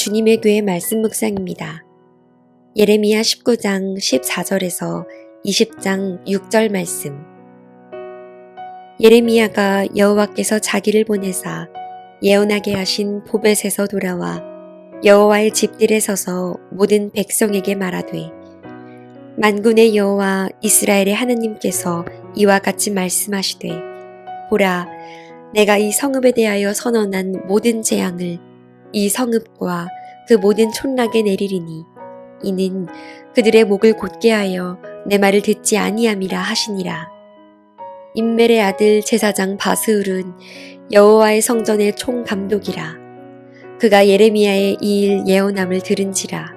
주님의 교회 말씀 묵상입니다. 예레미야 19장 14절에서 20장 6절 말씀. 예레미야가 여호와께서 자기를 보내사 예언하게 하신 보벳에서 돌아와 여호와의 집들에 서서 모든 백성에게 말하되, 만군의 여호와 이스라엘의 하나님께서 이와 같이 말씀하시되, 보라, 내가 이 성읍에 대하여 선언한 모든 재앙을 이 성읍과 그 모든 촌락에 내리리니 이는 그들의 목을 곧게 하여 내 말을 듣지 아니함이라 하시니라. 임멜의 아들 제사장 바스울은 여호와의 성전의 총감독이라. 그가 예레미야의 이 일 예언함을 들은지라.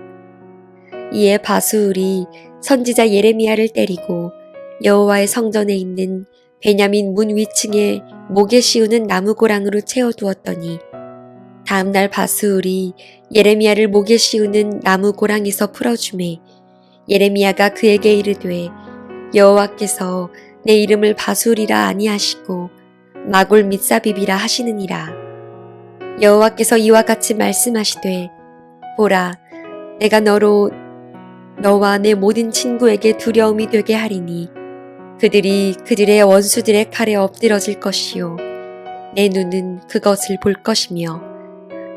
이에 바스울이 선지자 예레미야를 때리고 여호와의 성전에 있는 베냐민 문 위층에 목에 씌우는 나무고랑으로 채워두었더니, 다음날 바스울이 예레미야를 목에 씌우는 나무고랑에서 풀어주매 예레미야가 그에게 이르되, 여호와께서 내 이름을 바스울이라 아니하시고 마골 밋사빕이라 하시느니라. 여호와께서 이와 같이 말씀하시되, 보라, 내가 너와 내 모든 친구에게 두려움이 되게 하리니 그들이 그들의 원수들의 칼에 엎드러질 것이요 내 눈은 그것을 볼 것이며,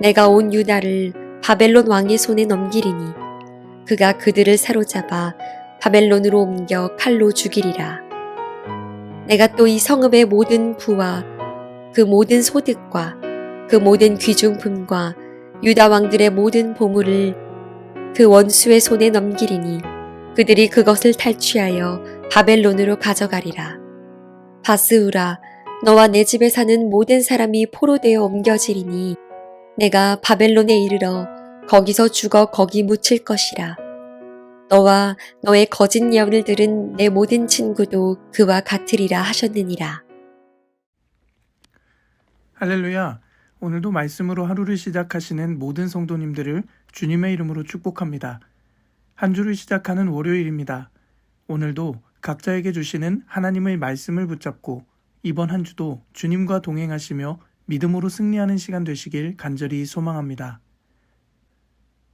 내가 온 유다를 바벨론 왕의 손에 넘기리니 그가 그들을 사로잡아 바벨론으로 옮겨 칼로 죽이리라. 내가 또 이 성읍의 모든 부와 그 모든 소득과 그 모든 귀중품과 유다 왕들의 모든 보물을 그 원수의 손에 넘기리니 그들이 그것을 탈취하여 바벨론으로 가져가리라. 바스울아, 너와 내 집에 사는 모든 사람이 포로되어 옮겨지리니 내가 바벨론에 이르러 거기서 죽어 거기 묻힐 것이라. 너와 너의 거짓 예언을 들은 내 모든 친구도 그와 같으리라 하셨느니라. 할렐루야. 오늘도 말씀으로 하루를 시작하시는 모든 성도님들을 주님의 이름으로 축복합니다. 한 주를 시작하는 월요일입니다. 오늘도 각자에게 주시는 하나님의 말씀을 붙잡고 이번 한 주도 주님과 동행하시며 믿음으로 승리하는 시간 되시길 간절히 소망합니다.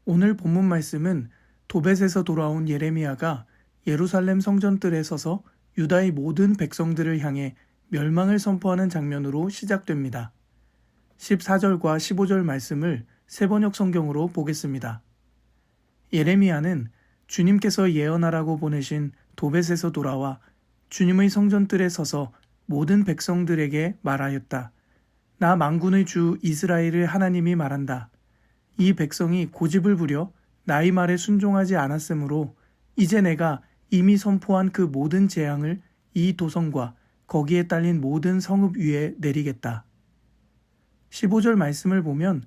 오늘 본문 말씀은 도벳에서 돌아온 예레미야가 예루살렘 성전뜰에 서서 유다의 모든 백성들을 향해 멸망을 선포하는 장면으로 시작됩니다. 14절과 15절 말씀을 세번역 성경으로 보겠습니다. 예레미야는 주님께서 예언하라고 보내신 도벳에서 돌아와 주님의 성전뜰에 서서 모든 백성들에게 말하였다. 나 만군의 주 이스라엘의 하나님이 말한다. 이 백성이 고집을 부려 나의 말에 순종하지 않았으므로 이제 내가 이미 선포한 그 모든 재앙을 이 도성과 거기에 딸린 모든 성읍 위에 내리겠다. 15절 말씀을 보면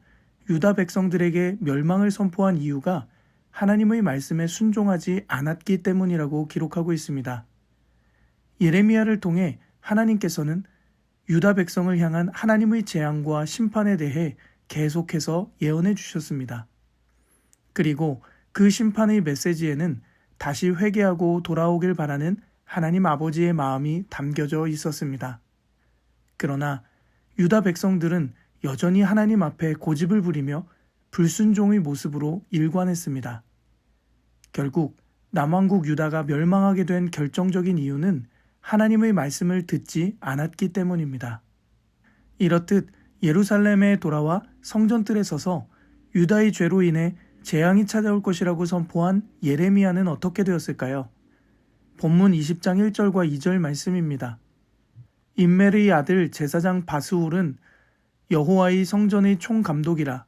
유다 백성들에게 멸망을 선포한 이유가 하나님의 말씀에 순종하지 않았기 때문이라고 기록하고 있습니다. 예레미야를 통해 하나님께서는 유다 백성을 향한 하나님의 재앙과 심판에 대해 계속해서 예언해 주셨습니다. 그리고 그 심판의 메시지에는 다시 회개하고 돌아오길 바라는 하나님 아버지의 마음이 담겨져 있었습니다. 그러나 유다 백성들은 여전히 하나님 앞에 고집을 부리며 불순종의 모습으로 일관했습니다. 결국 남왕국 유다가 멸망하게 된 결정적인 이유는 하나님의 말씀을 듣지 않았기 때문입니다. 이렇듯 예루살렘에 돌아와 성전뜰에 서서 유다의 죄로 인해 재앙이 찾아올 것이라고 선포한 예레미야는 어떻게 되었을까요? 본문 20장 1절과 2절 말씀입니다. 임멜의 아들 제사장 바스울은 여호와의 성전의 총감독이라.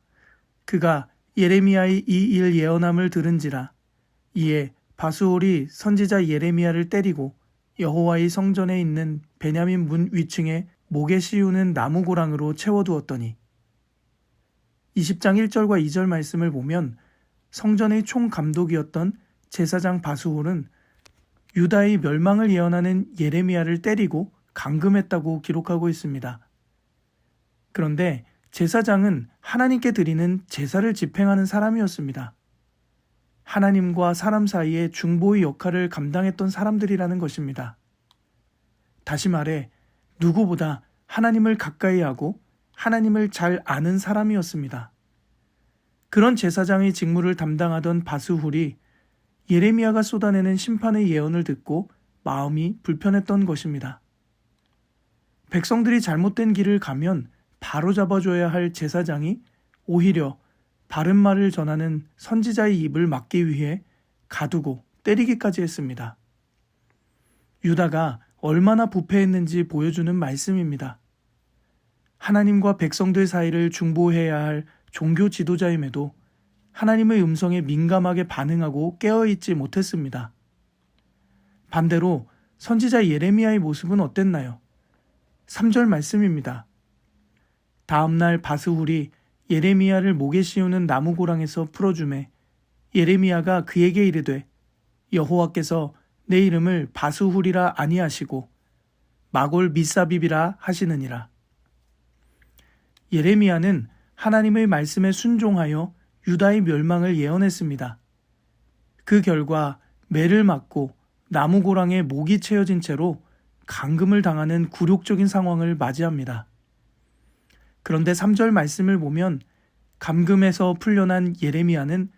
그가 예레미야의 이 일 예언함을 들은지라. 이에 바스울이 선지자 예레미야를 때리고 여호와의 성전에 있는 베냐민 문 위층에 목에 씌우는 나무고랑으로 채워두었더니. 20장 1절과 2절 말씀을 보면 성전의 총감독이었던 제사장 바스울은 유다의 멸망을 예언하는 예레미야를 때리고 감금했다고 기록하고 있습니다. 그런데 제사장은 하나님께 드리는 제사를 집행하는 사람이었습니다. 하나님과 사람 사이의 중보의 역할을 감당했던 사람들이라는 것입니다. 다시 말해 누구보다 하나님을 가까이 하고 하나님을 잘 아는 사람이었습니다. 그런 제사장의 직무를 담당하던 바스훌이 예레미야가 쏟아내는 심판의 예언을 듣고 마음이 불편했던 것입니다. 백성들이 잘못된 길을 가면 바로 잡아줘야 할 제사장이 오히려 바른 말을 전하는 선지자의 입을 막기 위해 가두고 때리기까지 했습니다. 유다가 얼마나 부패했는지 보여주는 말씀입니다. 하나님과 백성들 사이를 중보해야 할 종교 지도자임에도 하나님의 음성에 민감하게 반응하고 깨어있지 못했습니다. 반대로 선지자 예레미야의 모습은 어땠나요? 3절 말씀입니다. 다음날 바스훌이 예레미야를 목에 씌우는 나무고랑에서 풀어주매 예레미야가 그에게 이르되 여호와께서 내 이름을 바스훌이라 아니하시고 마골 미사빕이라 하시느니라. 예레미야는 하나님의 말씀에 순종하여 유다의 멸망을 예언했습니다. 그 결과 매를 맞고 나무고랑에 목이 채어진 채로 감금을 당하는 굴욕적인 상황을 맞이합니다. 그런데 3절 말씀을 보면 감금에서 풀려난 예레미야는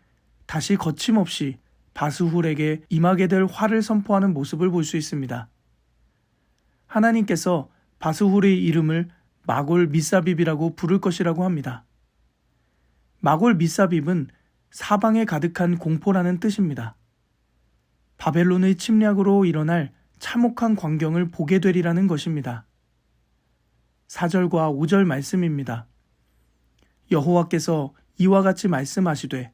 다시 거침없이 바스훌에게 임하게 될 화를 선포하는 모습을 볼 수 있습니다. 하나님께서 바스훌의 이름을 마골 미사빕이라고 부를 것이라고 합니다. 마골 미사빕은 사방에 가득한 공포라는 뜻입니다. 바벨론의 침략으로 일어날 참혹한 광경을 보게 되리라는 것입니다. 4절과 5절 말씀입니다. 여호와께서 이와 같이 말씀하시되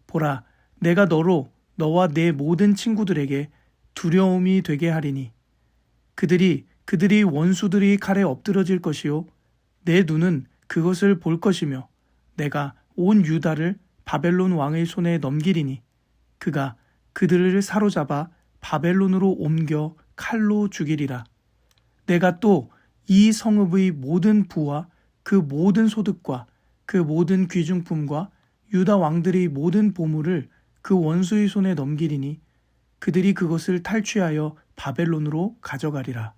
보라 내가 너로 너와 내 모든 친구들에게 두려움이 되게 하리니 그들이 원수들이 칼에 엎드러질 것이요 내 눈은 그것을 볼 것이며 내가 온 유다를 바벨론 왕의 손에 넘기리니 그가 그들을 사로잡아 바벨론으로 옮겨 칼로 죽이리라. 내가 또 이 성읍의 모든 부와 그 모든 소득과 그 모든 귀중품과 유다 왕들의 모든 보물을 그 원수의 손에 넘기리니 그들이 그것을 탈취하여 바벨론으로 가져가리라.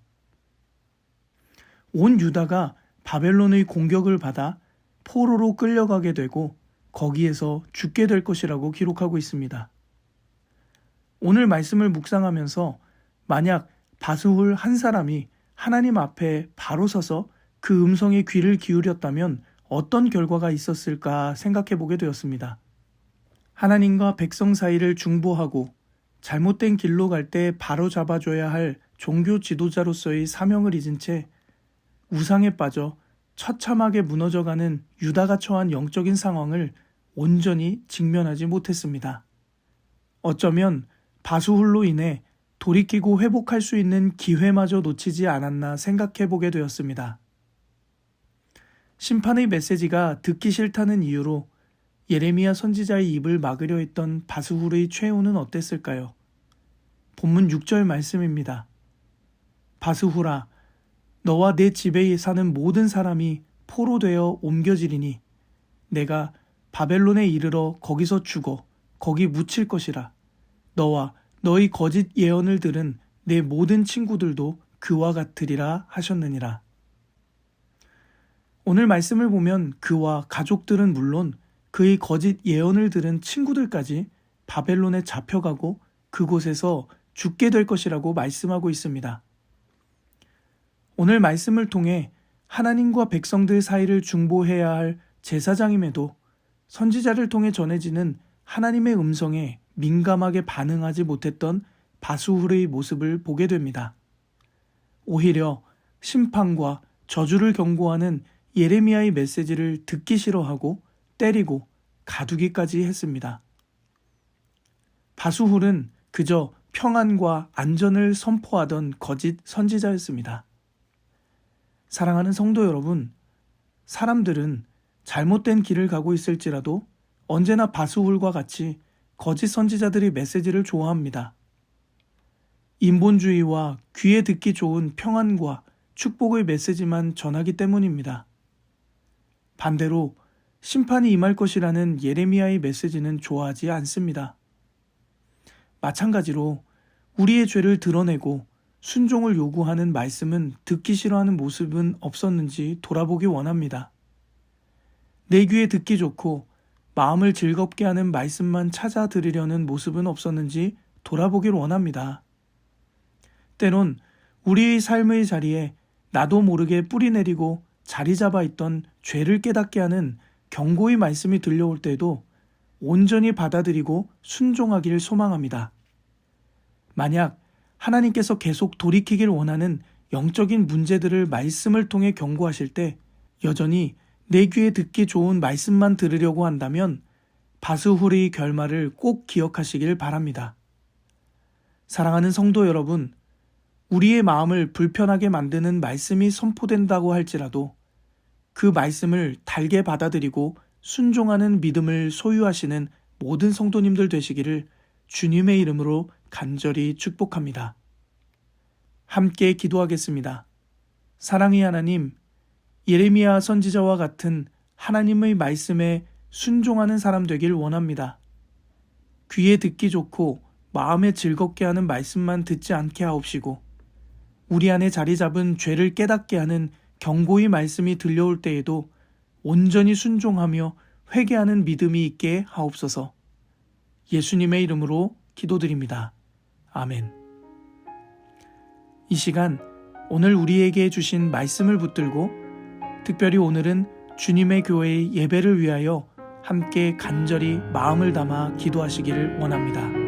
온 유다가 바벨론의 공격을 받아 포로로 끌려가게 되고 거기에서 죽게 될 것이라고 기록하고 있습니다. 오늘 말씀을 묵상하면서 만약 바스훌 한 사람이 하나님 앞에 바로 서서 그 음성에 귀를 기울였다면 어떤 결과가 있었을까 생각해 보게 되었습니다. 하나님과 백성 사이를 중보하고 잘못된 길로 갈 때 바로 잡아줘야 할 종교 지도자로서의 사명을 잊은 채 우상에 빠져 처참하게 무너져가는 유다가 처한 영적인 상황을 온전히 직면하지 못했습니다. 어쩌면 바스훌로 인해 돌이키고 회복할 수 있는 기회마저 놓치지 않았나 생각해 보게 되었습니다. 심판의 메시지가 듣기 싫다는 이유로 예레미야 선지자의 입을 막으려 했던 바스훌의 최후는 어땠을까요? 본문 6절 말씀입니다. 바스훌아, 너와 내 집에 사는 모든 사람이 포로 되어 옮겨지리니 내가 바벨론에 이르러 거기서 죽어 거기 묻힐 것이라. 너와 너희 거짓 예언을 들은 내 모든 친구들도 그와 같으리라 하셨느니라. 오늘 말씀을 보면 그와 가족들은 물론 그의 거짓 예언을 들은 친구들까지 바벨론에 잡혀가고 그곳에서 죽게 될 것이라고 말씀하고 있습니다. 오늘 말씀을 통해 하나님과 백성들 사이를 중보해야 할 제사장임에도 선지자를 통해 전해지는 하나님의 음성에 민감하게 반응하지 못했던 바스훌의 모습을 보게 됩니다. 오히려 심판과 저주를 경고하는 예레미야의 메시지를 듣기 싫어하고 때리고 가두기까지 했습니다. 바스훌은 그저 평안과 안전을 선포하던 거짓 선지자였습니다. 사랑하는 성도 여러분, 사람들은 잘못된 길을 가고 있을지라도 언제나 바스훌과 같이 거짓 선지자들이 메시지를 좋아합니다. 인본주의와 귀에 듣기 좋은 평안과 축복의 메시지만 전하기 때문입니다. 반대로 심판이 임할 것이라는 예레미야의 메시지는 좋아하지 않습니다. 마찬가지로 우리의 죄를 드러내고 순종을 요구하는 말씀은 듣기 싫어하는 모습은 없었는지 돌아보기 원합니다. 내 귀에 듣기 좋고 마음을 즐겁게 하는 말씀만 찾아 들으려는 모습은 없었는지 돌아보길 원합니다. 때론 우리의 삶의 자리에 나도 모르게 뿌리 내리고 자리 잡아 있던 죄를 깨닫게 하는 경고의 말씀이 들려올 때도 온전히 받아들이고 순종하기를 소망합니다. 만약 하나님께서 계속 돌이키길 원하는 영적인 문제들을 말씀을 통해 경고하실 때 여전히 내 귀에 듣기 좋은 말씀만 들으려고 한다면 바스후리의 결말을 꼭 기억하시길 바랍니다. 사랑하는 성도 여러분, 우리의 마음을 불편하게 만드는 말씀이 선포된다고 할지라도 그 말씀을 달게 받아들이고 순종하는 믿음을 소유하시는 모든 성도님들 되시기를 주님의 이름으로 간절히 축복합니다. 함께 기도하겠습니다. 사랑의 하나님, 예레미야 선지자와 같은 하나님의 말씀에 순종하는 사람 되길 원합니다. 귀에 듣기 좋고 마음에 즐겁게 하는 말씀만 듣지 않게 하옵시고 우리 안에 자리 잡은 죄를 깨닫게 하는 경고의 말씀이 들려올 때에도 온전히 순종하며 회개하는 믿음이 있게 하옵소서. 예수님의 이름으로 기도드립니다. 아멘. 이 시간 오늘 우리에게 주신 말씀을 붙들고 특별히 오늘은 주님의 교회의 예배를 위하여 함께 간절히 마음을 담아 기도하시기를 원합니다.